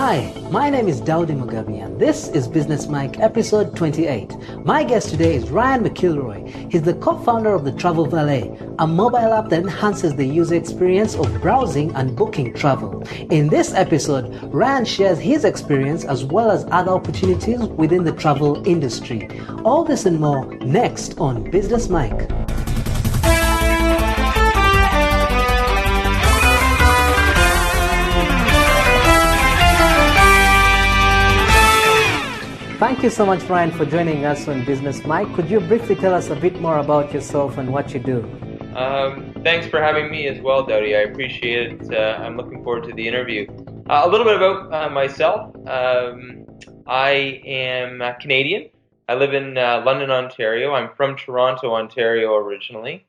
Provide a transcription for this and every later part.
Hi, my name is Daudi Mugabi and this is Business Mike episode 28. My guest today is Ryan McElroy. He's the co-founder of the Travel Valet, a mobile app that enhances the user experience of browsing and booking travel. In this episode, Ryan shares his experience as well as other opportunities within the travel industry. All this and more next on Business Mike. Thank you so much, Ryan, for joining us on Business Mike. Could you briefly tell us a bit more about yourself and what you do? Thanks for having me as well, Dowdy. I appreciate it. I'm looking forward to the interview. A little bit about myself. I am Canadian. I live in London, Ontario. I'm from Toronto, Ontario originally.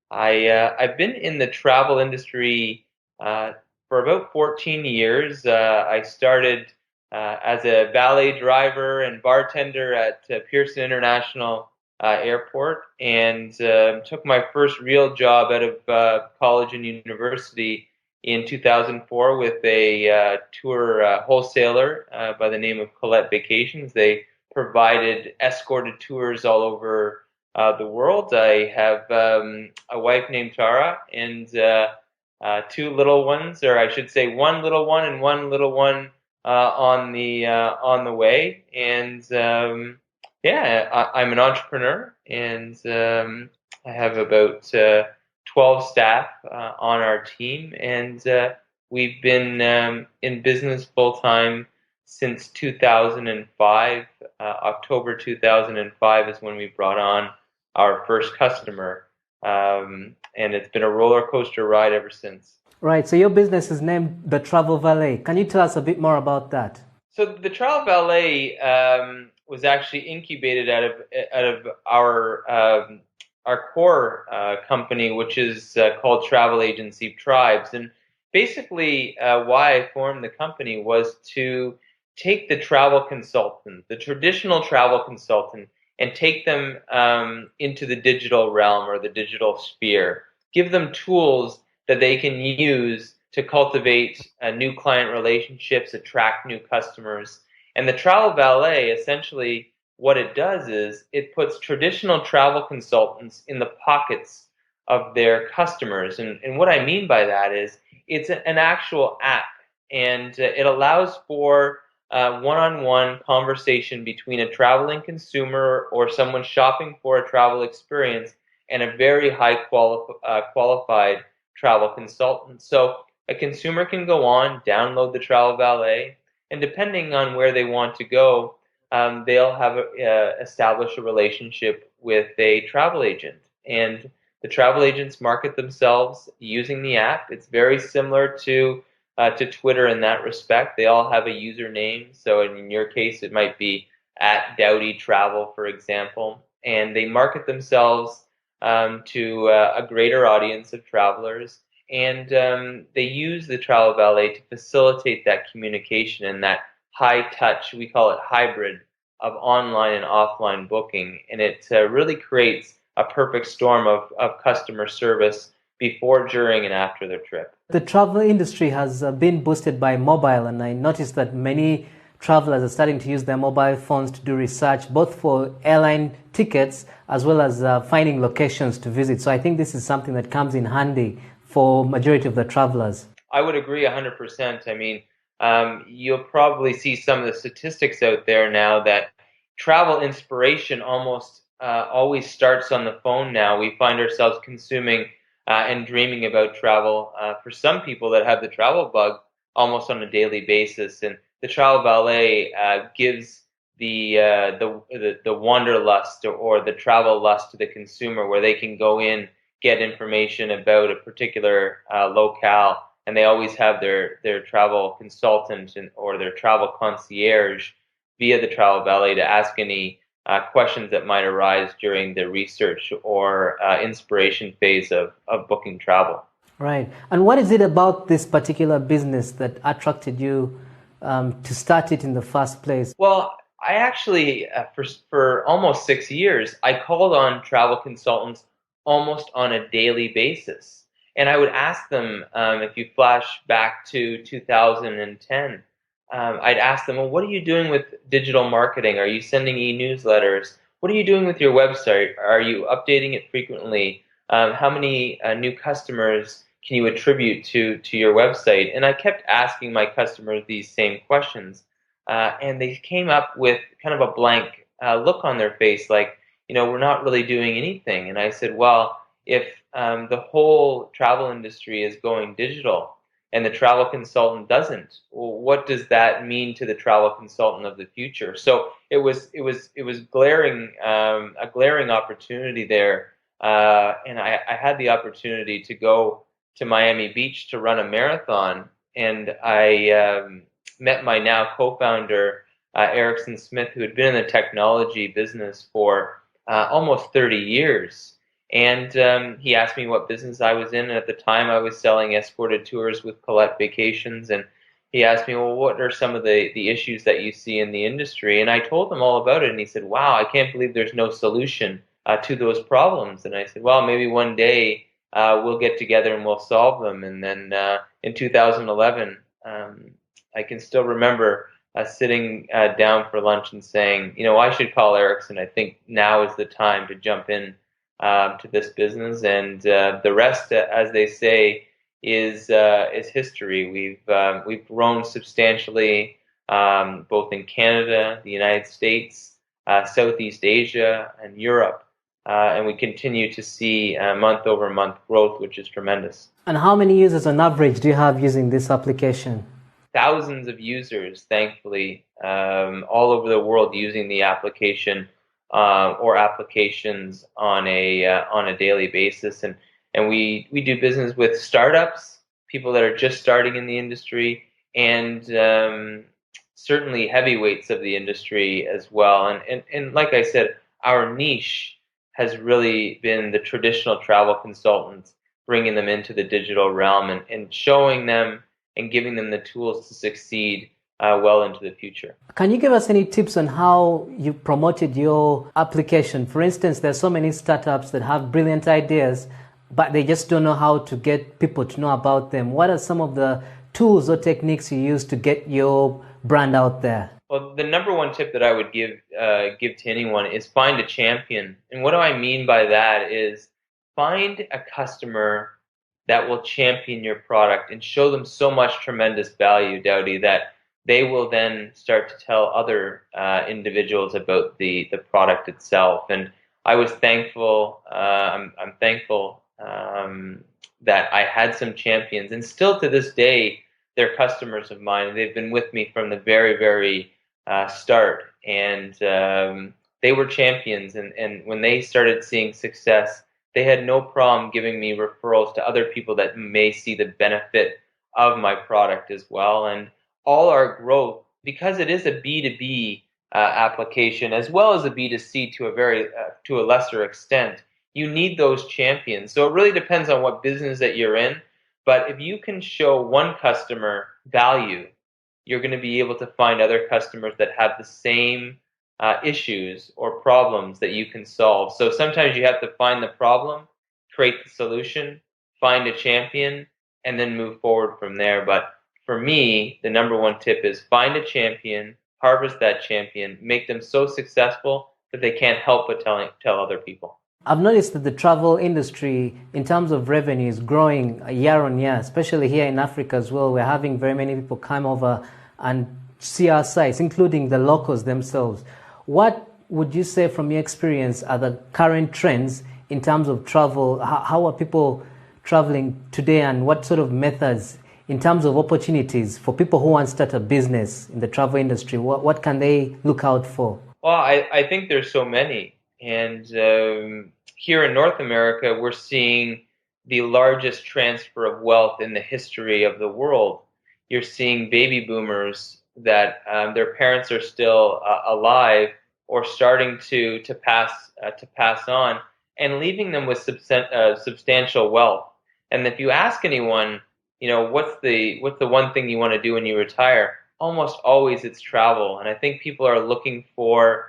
I've been in the travel industry for about 14 years. I started as a valet driver and bartender at Pearson International Airport, and took my first real job out of college and university in 2004 with a tour wholesaler by the name of Colette Vacations. They provided escorted tours all over the world. I have a wife named Tara and two little ones, or I should say one little one and one little one on the way, and I'm an entrepreneur, and I have about 12 staff on our team, and we've been in business full time since 2005. October 2005 is when we brought on our first customer, and it's been a roller coaster ride ever since. Right, so your business is named the Travel Valet. Can you tell us a bit more about that? So the Travel Valet was actually incubated out of our core company, which is called Travel Agency Tribes. And basically, why I formed the company was to take the travel consultant, the traditional travel consultant, and take them into the digital realm or the digital sphere. Give them tools that they can use to cultivate new client relationships, attract new customers. And the Travel Valet, essentially what it does is it puts traditional travel consultants in the pockets of their customers. And what I mean by that is it's an actual app, and it allows for one-on-one conversation between a traveling consumer or someone shopping for a travel experience and a very high qualified travel consultant. So a consumer can go on, download the Travel Valet, and depending on where they want to go, they'll have establish a relationship with a travel agent. And the travel agents market themselves using the app. It's very similar to Twitter in that respect. They all have a username. So in your case, it might be at Dowdy Travel, for example. And they market themselves to a greater audience of travelers, and they use the Travel Valet to facilitate that communication and that high touch, we call it hybrid, of online and offline booking, and it really creates a perfect storm of customer service before, during, and after their trip. The travel industry has been boosted by mobile, and I noticed that many travelers are starting to use their mobile phones to do research, both for airline tickets as well as finding locations to visit. So I think this is something that comes in handy for majority of the travelers. I would agree 100%. I mean, you'll probably see some of the statistics out there now that travel inspiration almost always starts on the phone now. We find ourselves consuming and dreaming about travel for some people that have the travel bug almost on a daily basis. And the Travel Valet gives the wanderlust or the travel lust to the consumer, where they can go in, get information about a particular locale, and they always have their travel consultant or their travel concierge via the Travel Valet to ask any questions that might arise during the research or inspiration phase of booking travel. Right. And what is it about this particular business that attracted you to start it in the first place? Well, I actually, for almost 6 years, I called on travel consultants almost on a daily basis. And I would ask them, if you flash back to 2010, I'd ask them, well, what are you doing with digital marketing? Are you sending e-newsletters? What are you doing with your website? Are you updating it frequently? How many new customers can you attribute to your website? And I kept asking my customers these same questions, and they came up with kind of a blank look on their face, like, we're not really doing anything. And I said, well, if the whole travel industry is going digital, and the travel consultant doesn't, well, what does that mean to the travel consultant of the future? So it was glaring, a glaring opportunity there, and I had the opportunity to go to Miami Beach to run a marathon, and I met my now co-founder, Erickson Smith, who had been in the technology business for almost 30 years. And he asked me what business I was in, and at the time I was selling escorted tours with Colette Vacations. And he asked me, well, what are some of the issues that you see in the industry? And I told him all about it, and he said, wow, I can't believe there's no solution to those problems. And I said, well, maybe one day we'll get together and we'll solve them. And then in 2011, I can still remember sitting down for lunch and saying, I should call Erickson. I think now is the time to jump in to this business, and the rest, as they say, is history. We've grown substantially, both in Canada, the United States, Southeast Asia, and Europe, and we continue to see month over month growth, which is tremendous. And how many users on average do you have using this application? Thousands of users, thankfully, all over the world using the application. Or applications on a daily basis, and we do business with startups, people that are just starting in the industry, and certainly heavyweights of the industry as well. And like I said, our niche has really been the traditional travel consultants, bringing them into the digital realm and showing them and giving them the tools to succeed well into the future. Can you give us any tips on how you promoted your application? For instance, there's so many startups that have brilliant ideas, but they just don't know how to get people to know about them. What are some of the tools or techniques you use to get your brand out there? Well, the number one tip that I would give to anyone is find a champion. And what do I mean by that is find a customer that will champion your product and show them so much tremendous value, Dowdy, that they will then start to tell other individuals about the product itself. And I was thankful. I'm thankful that I had some champions, and still to this day, they're customers of mine. They've been with me from the very, very start, and they were champions. And when they started seeing success, they had no problem giving me referrals to other people that may see the benefit of my product as well. And all our growth, because it is a B2B application as well as a B2C to a lesser extent, you need those champions. So it really depends on what business that you're in. But if you can show one customer value, you're going to be able to find other customers that have the same issues or problems that you can solve. So sometimes you have to find the problem, create the solution, find a champion, and then move forward from there. But for me, the number one tip is find a champion, harvest that champion, make them so successful that they can't help but tell other people. I've noticed that the travel industry, in terms of revenue, is growing year on year, especially here in Africa as well. We're having very many people come over and see our sites, including the locals themselves. What would you say from your experience are the current trends in terms of travel? How are people traveling today, and what sort of methods in terms of opportunities for people who want to start a business in the travel industry? What can they look out for? Well, I think there's so many. And here in North America, we're seeing the largest transfer of wealth in the history of the world. You're seeing baby boomers that their parents are still alive or starting to pass on, and leaving them with substantial wealth. And if you ask anyone, what's the one thing you want to do when you retire? Almost always it's travel. And I think people are looking for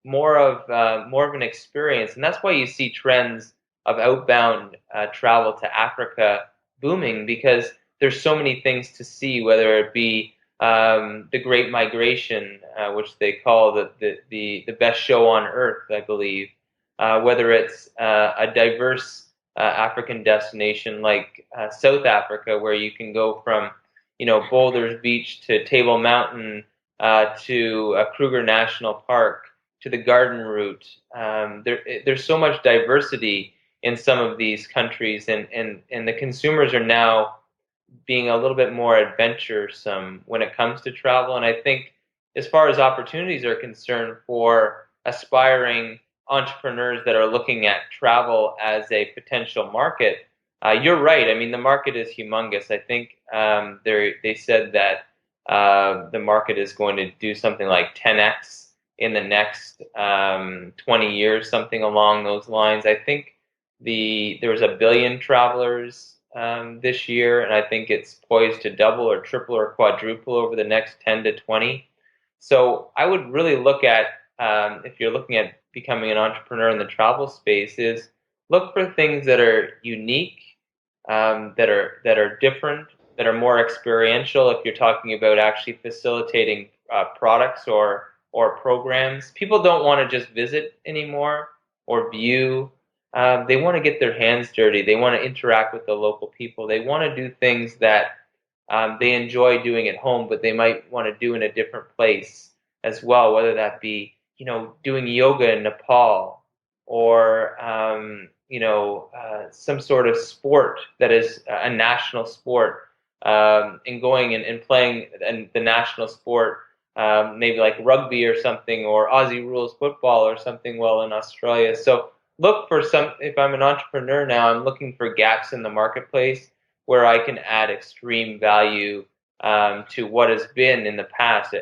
more of an experience, and that's why you see trends of outbound travel to Africa booming, because there's so many things to see, whether it be the Great Migration, which they call the best show on earth, I believe. Whether it's a diverse African destination like South Africa, where you can go from, Boulders Beach to Table Mountain to Kruger National Park to the Garden Route. There's so much diversity in some of these countries, and the consumers are now being a little bit more adventuresome when it comes to travel. And I think as far as opportunities are concerned for aspiring entrepreneurs that are looking at travel as a potential market, you're right. I mean, the market is humongous. I think they said that the market is going to do something like 10x in the next 20 years, something along those lines. I think there was 1 billion travelers this year, and I think it's poised to double or triple or quadruple over the next 10 to 20. So I would really look at, if you're looking at becoming an entrepreneur in the travel space, is look for things that are unique, that are different, that are more experiential. If you're talking about actually facilitating products or programs, people don't want to just visit anymore or view. They want to get their hands dirty. They want to interact with the local people. They want to do things that they enjoy doing at home, but they might want to do in a different place as well, whether that be, doing yoga in Nepal or, some sort of sport that is a national sport, and going and playing the national sport, maybe like rugby or something, or Aussie rules football or something well in Australia. So look for if I'm an entrepreneur now, I'm looking for gaps in the marketplace where I can add extreme value to what has been in the past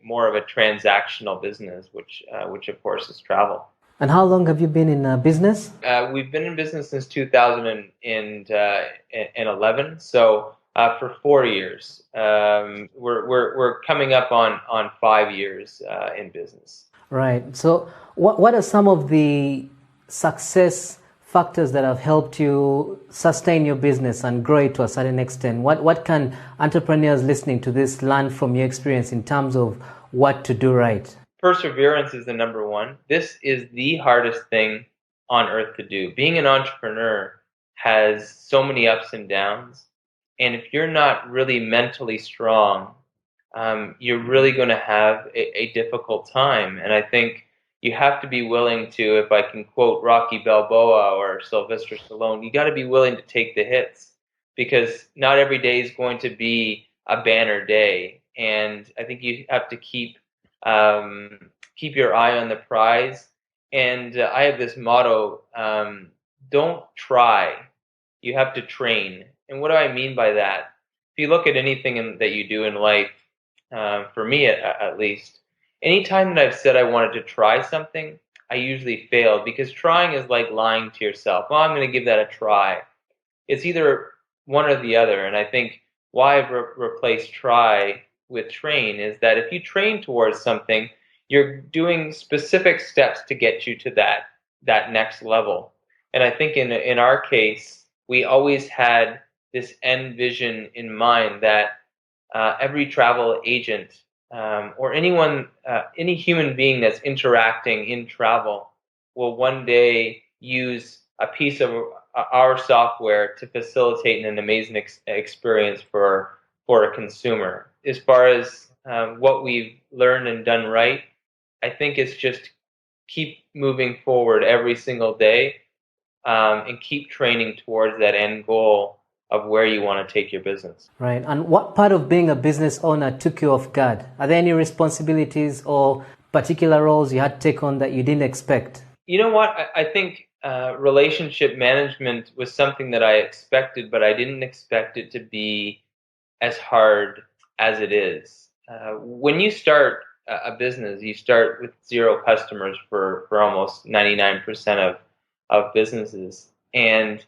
more of a transactional business, which of course is travel. And how long have you been in business? We've been in business since 2011, so for 4 years. We're coming up on 5 years in business. Right. So what are some of the success factors that have helped you sustain your business and grow it to a certain extent? What can entrepreneurs listening to this learn from your experience in terms of what to do right? Perseverance is the number one. This is the hardest thing on earth to do. Being an entrepreneur has so many ups and downs. And if you're not really mentally strong, you're really going to have a difficult time. And I think you have to be willing to, if I can quote Rocky Balboa or Sylvester Stallone, you got to be willing to take the hits, because not every day is going to be a banner day. And I think you have to keep your eye on the prize. And I have this motto, don't try, you have to train. And what do I mean by that? If you look at anything that you do in life, for me at least, anytime that I've said I wanted to try something, I usually failed, because trying is like lying to yourself. Well, I'm going to give that a try. It's either one or the other. And I think why I've replaced try with train is that if you train towards something, you're doing specific steps to get you to that next level. And I think in our case, we always had this end vision in mind that every travel agent or anyone, any human being that's interacting in travel will one day use a piece of our software to facilitate an amazing experience for a consumer. As far as what we've learned and done right, I think it's just keep moving forward every single day and keep training towards that end goal of where you want to take your business. Right. And what part of being a business owner took you off guard? Are there any responsibilities or particular roles you had to take on that you didn't expect? You know what? I think relationship management was something that I expected, but I didn't expect it to be as hard as it is. When you start a business, you start with 0 customers for almost 99% of businesses. And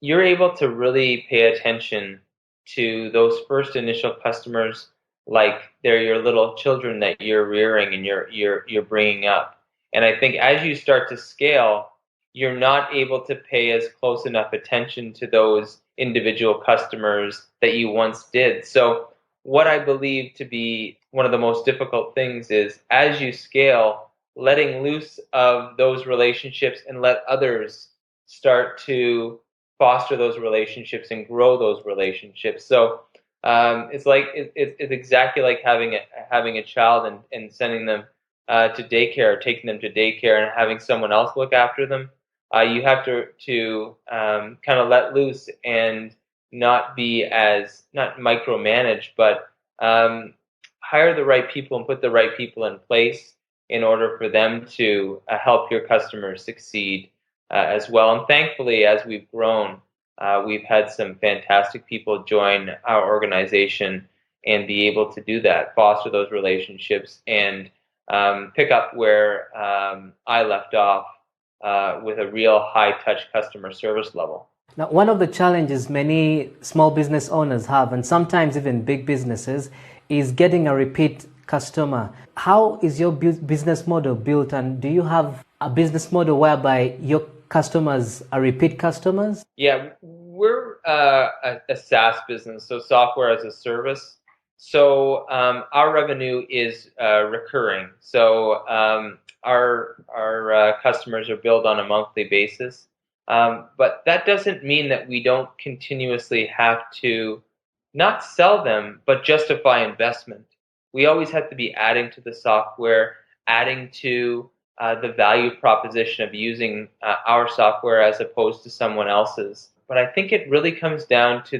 you're able to really pay attention to those first initial customers like they're your little children that you're rearing and you're bringing up. And I think as you start to scale, you're not able to pay as close enough attention to those individual customers that you once did. So what I believe to be one of the most difficult things is, as you scale, letting loose of those relationships and let others start to foster those relationships and grow those relationships. So it's like it's exactly like having a child and sending them to daycare, or taking them to daycare, and having someone else look after them. You have to kind of let loose and not be as, not micromanage, but hire the right people and put the right people in place in order for them to help your customers succeed as well. And thankfully, as we've grown, we've had some fantastic people join our organization and be able to do that, foster those relationships, and pick up where I left off with a real high-touch customer service level. Now, one of the challenges many small business owners have, and sometimes even big businesses, is getting a repeat customer. How is your business model built, and do you have a business model whereby your customers are repeat customers? Yeah, we're a SaaS business, so software as a service. So our revenue is recurring. So our customers are billed on a monthly basis. But that doesn't mean that we don't continuously have to not sell them, but justify investment. We always have to be adding to the software, adding to the value proposition of using our software as opposed to someone else's. But I think it really comes down to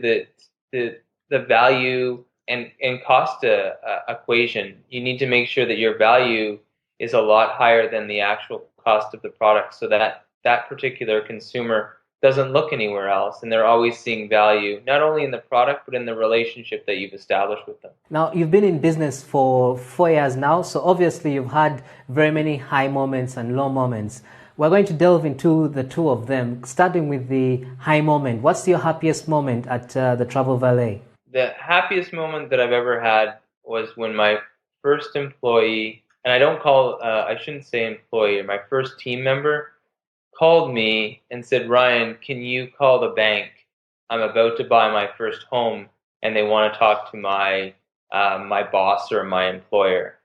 the value and cost equation. You need to make sure that your value is a lot higher than the actual cost of the product, so that that particular consumer doesn't look anywhere else, and they're always seeing value, not only in the product, but in the relationship that you've established with them. Now, you've been in business for 4 years now, so obviously you've had very many high moments and low moments. We're going to delve into the two of them, starting with the high moment. What's your happiest moment at the Travel Valet? The happiest moment that I've ever had was when my first employee, and I shouldn't say employee, my first team member called me and said, "Ryan, can you call the bank? I'm about to buy my first home, and they want to talk to my my boss or my employer."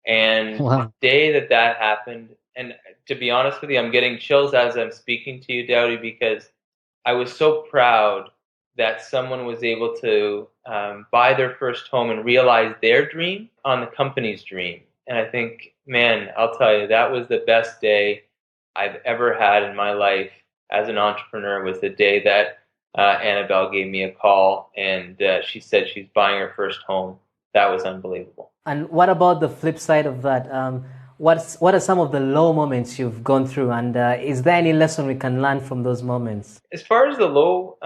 And Wow. the day that happened, and to be honest with you, I'm getting chills as I'm speaking to you, Dowdy, because I was so proud that someone was able to buy their first home and realize their dream on the company's dream. And I think, man, I'll tell you, that was the best day I've ever had in my life as an entrepreneur. Was the day that Annabelle gave me a call and she said she's buying her first home. That was unbelievable. And what about the flip side of that? What are some of the low moments you've gone through, and is there any lesson we can learn from those moments? As far as the low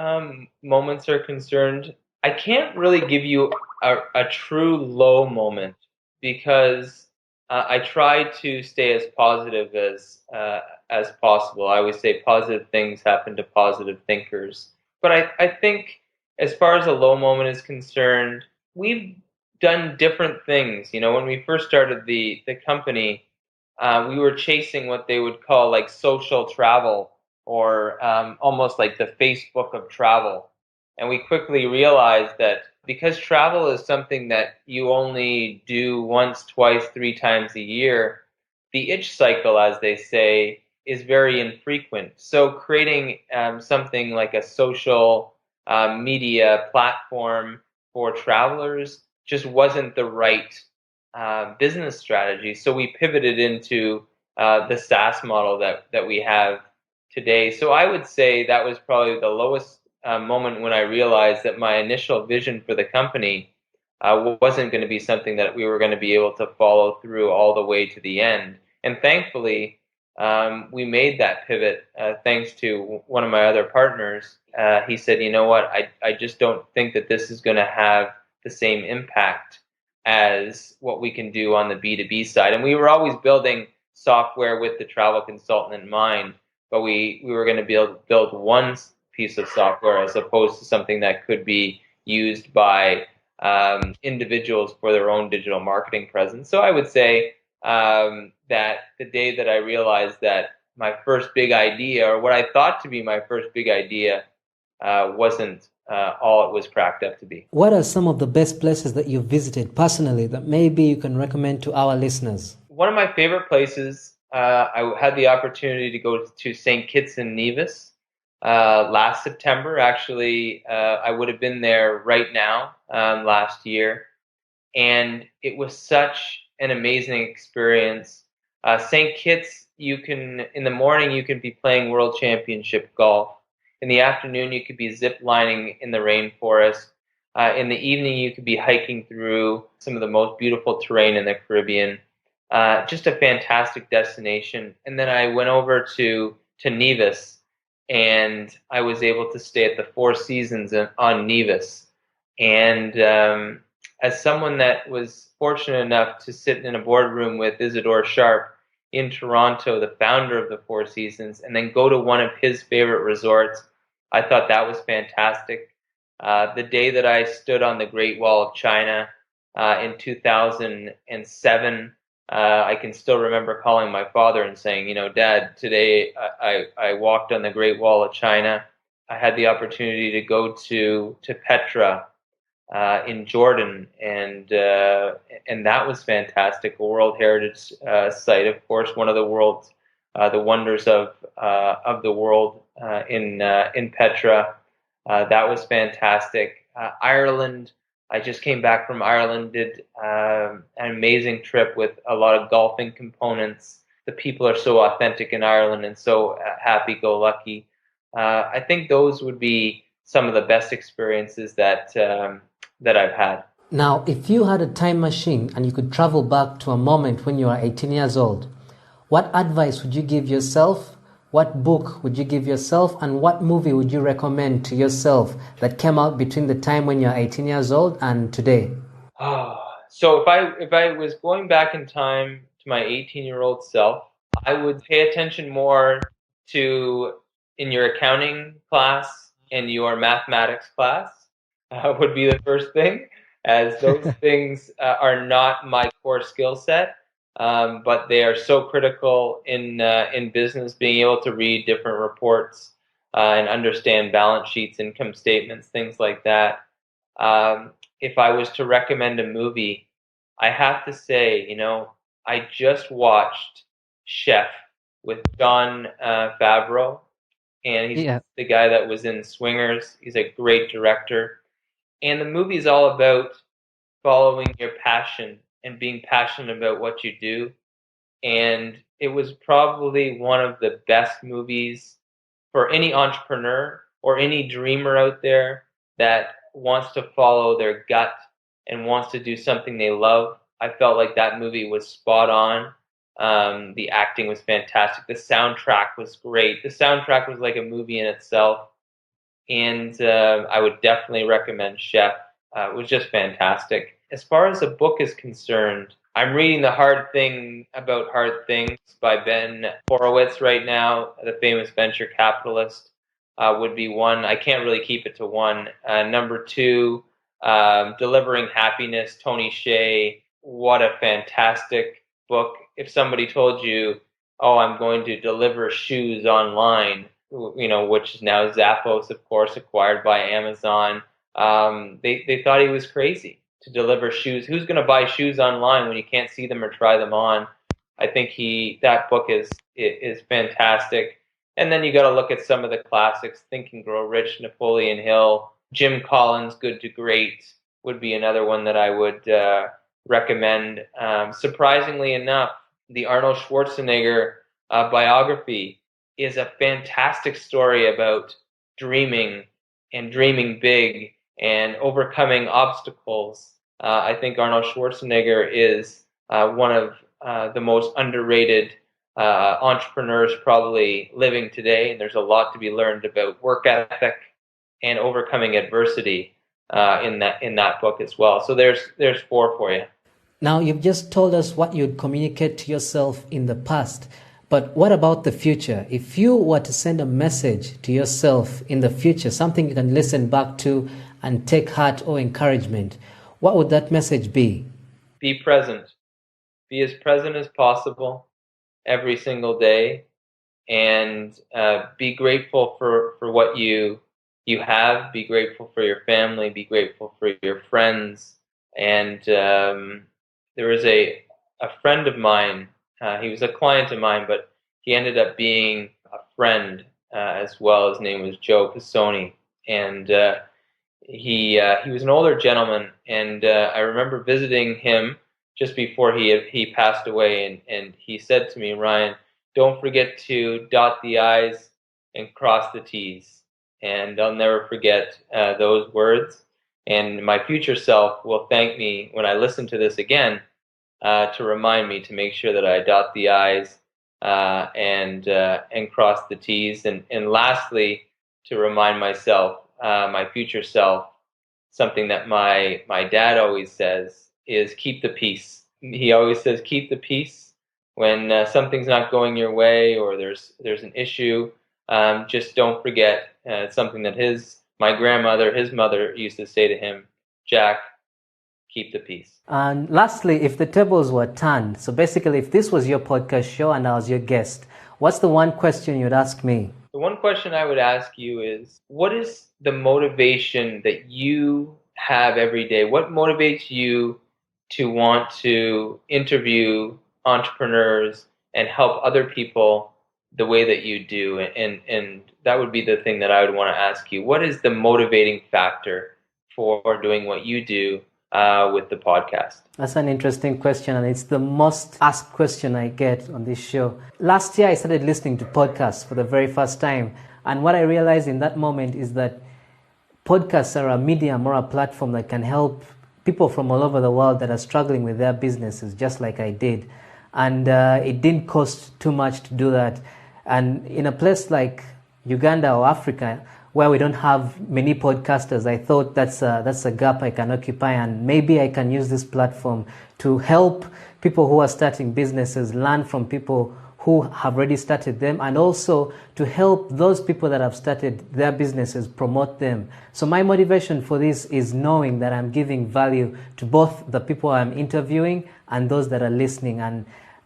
moments are concerned, I can't really give you a true low moment, because I try to stay as positive as possible. I always say positive things happen to positive thinkers. But I think as far as a low moment is concerned, we've done different things. You know, when we first started the company, we were chasing what they would call like social travel, or almost like the Facebook of travel. And we quickly realized that because travel is something that you only do once, twice, 3 times a year, the itch cycle, as they say, is very infrequent. So creating something like a social media platform for travelers just wasn't the right business strategy. So we pivoted into the SaaS model that we have today. So I would say that was probably the lowest moment when I realized that my initial vision for the company wasn't going to be something that we were going to be able to follow through all the way to the end. And thankfully, we made that pivot thanks to one of my other partners. He said, "You know what, I just don't think that this is going to have the same impact as what we can do on the B2B side." And we were always building software with the travel consultant in mind, but we were going to build one piece of software as opposed to something that could be used by individuals for their own digital marketing presence. So I would say that the day that I realized that my first big idea, or what I thought to be my first big idea, wasn't all it was cracked up to be. What are some of the best places that you've visited personally that maybe you can recommend to our listeners? One of my favorite places, I had the opportunity to go to St. Kitts and Nevis last September. Actually, I would have been there right now last year, and it was such an amazing experience. St. Kitts, in the morning you can be playing World Championship golf. In the afternoon you could be zip lining in the rainforest. In the evening you could be hiking through some of the most beautiful terrain in the Caribbean. Just a fantastic destination. And then I went over to Nevis, and I was able to stay at the Four Seasons on Nevis. And as someone that was fortunate enough to sit in a boardroom with Isidore Sharp in Toronto, the founder of the Four Seasons, and then go to one of his favorite resorts, I thought that was fantastic. The day that I stood on the Great Wall of China in 2007, I can still remember calling my father and saying, Dad, today I walked on the Great Wall of China. I had the opportunity to go to Petra in Jordan, and that was fantastic. A World Heritage site, of course, one of the wonders of the world in Petra. That was fantastic. Ireland. I just came back from Ireland, did an amazing trip with a lot of golfing components. The people are so authentic in Ireland and so happy-go-lucky. I think those would be some of the best experiences that I've had. Now, if you had a time machine and you could travel back to a moment when you were 18 years old, what advice would you give yourself? What book would you give yourself, and what movie would you recommend to yourself that came out between the time when you're 18 years old and today? So if I was going back in time to my 18-year-old self, I would pay attention more to in your accounting class and your mathematics class would be the first thing, as those things are not my core skill set. But they are so critical in business, being able to read different reports and understand balance sheets, income statements, things like that. If I was to recommend a movie, I have to say, I just watched Chef with Jon Favreau, and he's the guy that was in Swingers. He's a great director, and the movie is all about following your passion and being passionate about what you do. And it was probably one of the best movies for any entrepreneur or any dreamer out there that wants to follow their gut and wants to do something they love. I felt like that movie was spot on. The acting was fantastic. The soundtrack was great. The soundtrack was like a movie in itself. And I would definitely recommend Chef. It was just fantastic. As far as a book is concerned, I'm reading The Hard Thing About Hard Things by Ben Horowitz right now, the famous venture capitalist. Would be one. I can't really keep it to one. Number two, Delivering Happiness, Tony Hsieh. What a fantastic book. If somebody told you, oh, I'm going to deliver shoes online, which is now Zappos, of course, acquired by Amazon, they thought he was crazy to deliver shoes. Who's going to buy shoes online when you can't see them or try them on? I think that book is fantastic. And then you got to look at some of the classics: Think and Grow Rich, Napoleon Hill, Jim Collins' Good to Great would be another one that I would recommend. Surprisingly enough, the Arnold Schwarzenegger biography is a fantastic story about dreaming and dreaming big and overcoming obstacles. I think Arnold Schwarzenegger is one of the most underrated entrepreneurs probably living today, and there's a lot to be learned about work ethic and overcoming adversity in that book as well. So there's four for you. Now, you've just told us what you'd communicate to yourself in the past, but what about the future? If you were to send a message to yourself in the future, something you can listen back to and take heart or encouragement, what would that message be? Be present. Be as present as possible every single day, and be grateful for what you you have. Be grateful for your family. Be grateful for your friends. And there was a friend of mine. He was a client of mine, but he ended up being a friend as well. His name was Joe Pisoni, and he was an older gentleman. And I remember visiting him just before he passed away, and he said to me, Ryan, don't forget to dot the I's and cross the T's. And I'll never forget those words. And my future self will thank me when I listen to this again to remind me to make sure that I dot the I's and cross the T's. And lastly, to remind myself, my future self, something that my dad always says is keep the peace. He always says keep the peace when something's not going your way or there's an issue. Just don't forget. It's something that my grandmother, his mother, used to say to him, Jack, keep the peace. And lastly, if the tables were turned, so basically if this was your podcast show and I was your guest, what's the one question you'd ask me? The one question I would ask you is, what is the motivation that you have every day? What motivates you to want to interview entrepreneurs and help other people the way that you do? And that would be the thing that I would want to ask you. What is the motivating factor for doing what you do with the podcast? That's an interesting question, and it's the most asked question I get on this show. Last year, I started listening to podcasts for the very first time, and what I realized in that moment is that podcasts are a medium or a platform that can help people from all over the world that are struggling with their businesses, just like I did. And it didn't cost too much to do that. And in a place like Uganda or Africa, where we don't have many podcasters, I thought that's a gap I can occupy, and maybe I can use this platform to help people who are starting businesses learn from people who have already started them, and also to help those people that have started their businesses promote them. So my motivation for this is knowing that I'm giving value to both the people I'm interviewing and those that are listening, and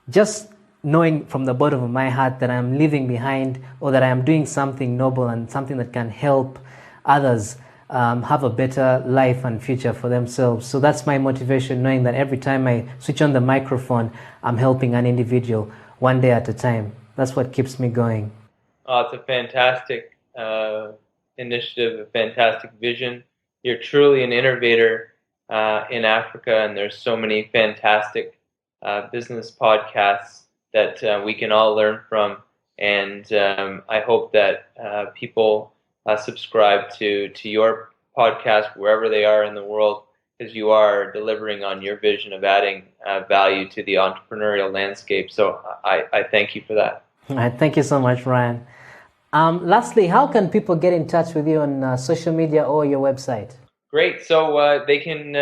just knowing from the bottom of my heart that I'm leaving behind, or that I am doing something noble and something that can help others have a better life and future for themselves. So that's my motivation, knowing that every time I switch on the microphone, I'm helping an individual one day at a time. That's what keeps me going. Oh, it's a fantastic initiative, a fantastic vision. You're truly an innovator in Africa, and there's so many fantastic business podcasts that we can all learn from. And I hope that people subscribe to your podcast wherever they are in the world, because you are delivering on your vision of adding value to the entrepreneurial landscape. So I thank you for that. All right, thank you so much, Ryan. Lastly, how can people get in touch with you on social media or your website? Great. So they can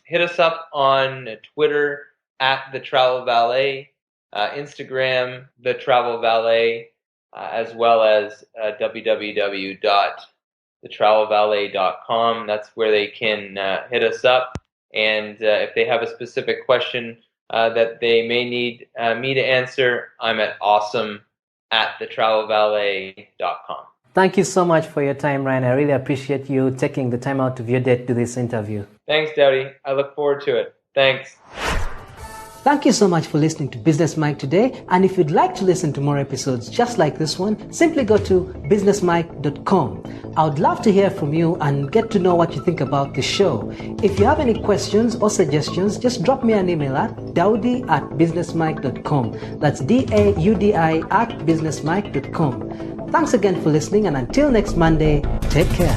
hit us up on Twitter at The Travel Valet, Instagram, The Travel Valet, as well as www.thetravelvalet.com. That's where they can hit us up. And if they have a specific question that they may need me to answer, I'm at awesome@thetravelvalet.com. Thank you so much for your time, Ryan. I really appreciate you taking the time out of your day to do this interview. Thanks, Dowdy. I look forward to it. Thanks. Thank you so much for listening to Business Mike today. And if you'd like to listen to more episodes just like this one, simply go to businessmike.com. I would love to hear from you and get to know what you think about the show. If you have any questions or suggestions, just drop me an email at daudi@businessmike.com. That's DAUDI@businessmike.com. Thanks again for listening, and until next Monday, take care.